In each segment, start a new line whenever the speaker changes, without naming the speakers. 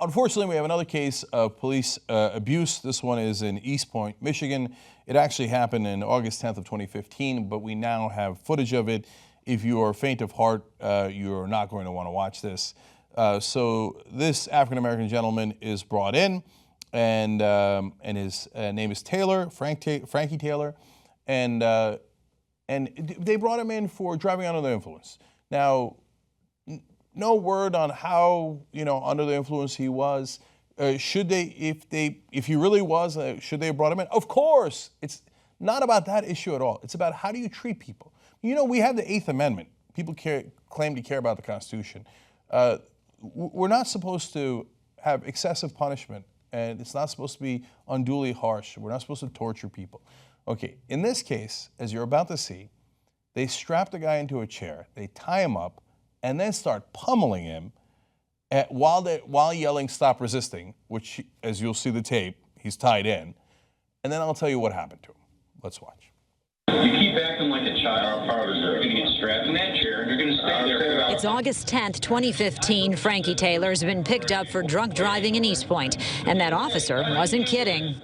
Unfortunately, we have another case of police abuse. This one is in Eastpointe, Michigan. It actually happened in August 10th of 2015, but we now have footage of it. If you are faint of heart, you're not going to want to watch this. So this African-American gentleman is brought in, and his name is Taylor, Frankie Taylor, and they brought him in for driving under the influence. Now, no word on how, under the influence he was. Should they, if he really was, should they have brought him in? Of course. It's not about that issue at all. It's about how do you treat people. We have the 8th Amendment. People claim to care about the Constitution. We're not supposed to have excessive punishment, and it's not supposed to be unduly harsh. We're not supposed to torture people. Okay, in this case, as you're about to see, they strap the guy into a chair, they tie him up, and then start pummeling him while yelling, "Stop resisting," which, as you'll see the tape, he's tied in. And then I'll tell you what happened to him. Let's watch.
You keep acting like a child. You're going to get strapped in that chair, and you're going to stay there.
It's August 10th, 2015. Frankie Taylor's been picked up for drunk driving in Eastpointe, and that officer wasn't kidding.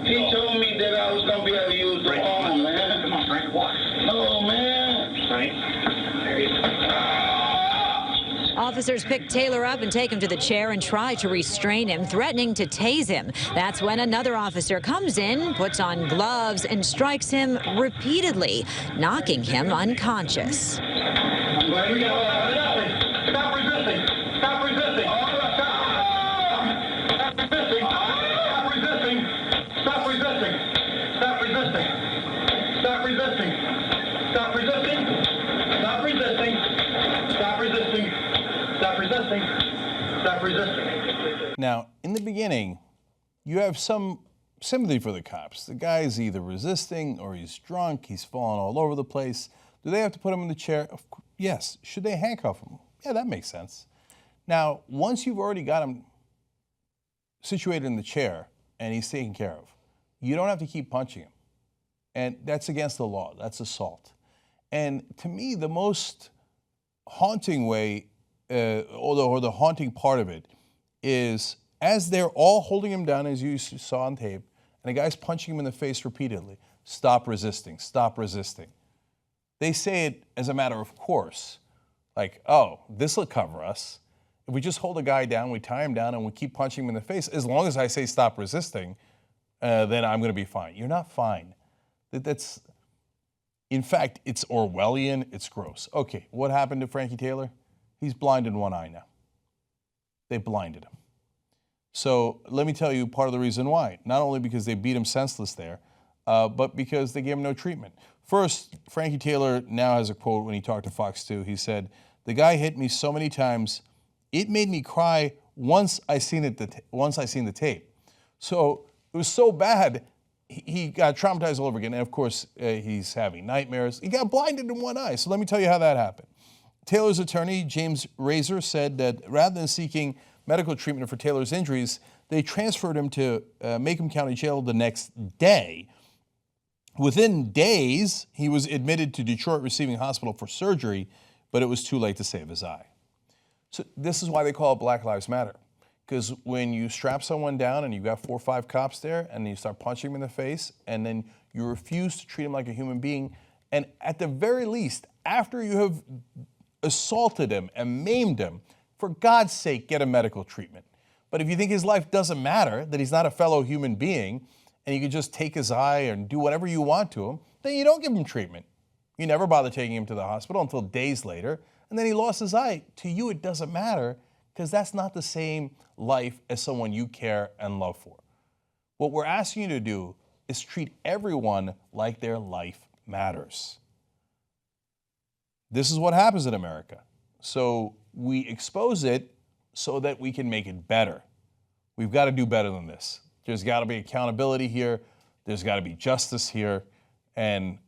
He told me that I was going to be able to use the phone, man. Come on, Frank, what? Oh, man. Frank, there you go.
Officers pick Taylor up and take him to the chair and try to restrain him, threatening to tase him. That's when another officer comes in, puts on gloves, and strikes him repeatedly, knocking him unconscious.
Stop resisting. Stop resisting. Stop resisting. Stop resisting. Stop resisting. Stop resisting. Stop resisting. Stop resisting. Stop resisting. Stop resisting. Stop resisting. Stop resisting.
Now, in the beginning, you have some sympathy for the cops. The guy's either resisting or he's drunk, he's falling all over the place. Do they have to put him in the chair? Yes. Should they handcuff him? Yeah, that makes sense. Now, once you've already got him situated in the chair and he's taken care of, you don't have to keep punching him. And that's against the law. That's assault. And to me, the most haunting way, or the haunting part of it, is as they're all holding him down, as you saw on tape, and the guy's punching him in the face repeatedly, "Stop resisting, stop resisting." They say it as a matter of course, like, oh, this will cover us. If we just hold a guy down, we tie him down, and we keep punching him in the face, as long as I say stop resisting, then I'm going to be fine. You're not fine. In fact, it's Orwellian, it's gross. Okay, what happened to Frankie Taylor? He's blind in one eye now. They blinded him. So let me tell you part of the reason why. Not only because they beat him senseless there, but because they gave him no treatment. First, Frankie Taylor now has a quote when he talked to Fox 2. He said, "The guy hit me so many times, it made me cry once I seen the tape." So it was so bad, he got traumatized all over again. And of course, he's having nightmares. He got blinded in one eye. So let me tell you how that happened. Taylor's attorney, James Razor, said that rather than seeking medical treatment for Taylor's injuries, they transferred him to Macomb County Jail the next day. Within days, he was admitted to Detroit Receiving Hospital for surgery, but it was too late to save his eye. So this is why they call it Black Lives Matter. Because when you strap someone down and you've got 4 or 5 cops there and you start punching him in the face and then you refuse to treat him like a human being, and at the very least, after you have assaulted him and maimed him, for God's sake, get a medical treatment. But if you think his life doesn't matter, that he's not a fellow human being, and you can just take his eye and do whatever you want to him, then you don't give him treatment. You never bother taking him to the hospital until days later, and then he lost his eye. To you, it doesn't matter, because that's not the same life as someone you care and love for. What we're asking you to do is treat everyone like their life matters. This is what happens in America. So we expose it so that we can make it better. We've got to do better than this. There's got to be accountability here. There's got to be justice here. And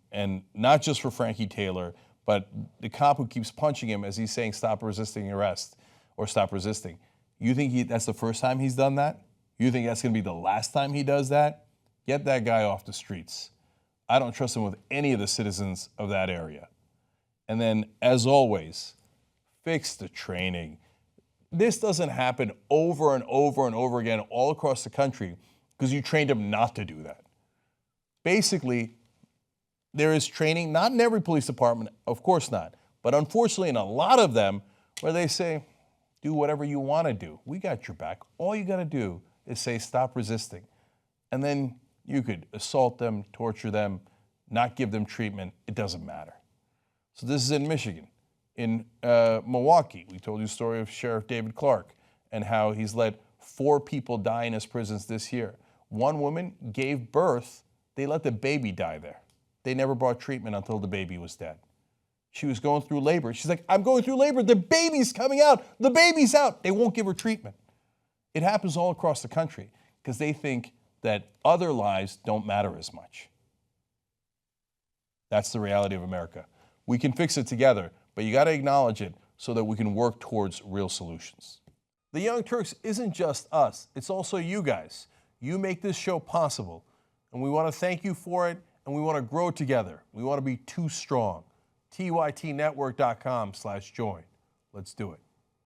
not just for Frankie Taylor, but the cop who keeps punching him as he's saying stop resisting arrest or stop resisting. You think that's the first time he's done that? You think that's going to be the last time he does that? Get that guy off the streets. I don't trust him with any of the citizens of that area. And then, as always, fix the training. this doesn't happen over and over and over again all across the country because you trained them not to do that. Basically, there is training, not in every police department, of course not, but unfortunately in a lot of them where they say, do whatever you want to do. We got your back. All you got to do is say, stop resisting. And then you could assault them, torture them, not give them treatment. It doesn't matter. So this is in Michigan. In Milwaukee, we told you the story of Sheriff David Clark and how he's let 4 people die in his prisons this year. One woman gave birth. They let the baby die there. They never brought treatment until the baby was dead. She was going through labor. She's like, I'm going through labor. The baby's coming out. The baby's out. They won't give her treatment. It happens all across the country because they think that other lives don't matter as much. That's the reality of America. We can fix it together, but you got to acknowledge it so that we can work towards real solutions. The Young Turks isn't just us. It's also you guys. You make this show possible, and we want to thank you for it, and we want to grow together. We want to be too strong. tytnetwork.com/join. Let's do it.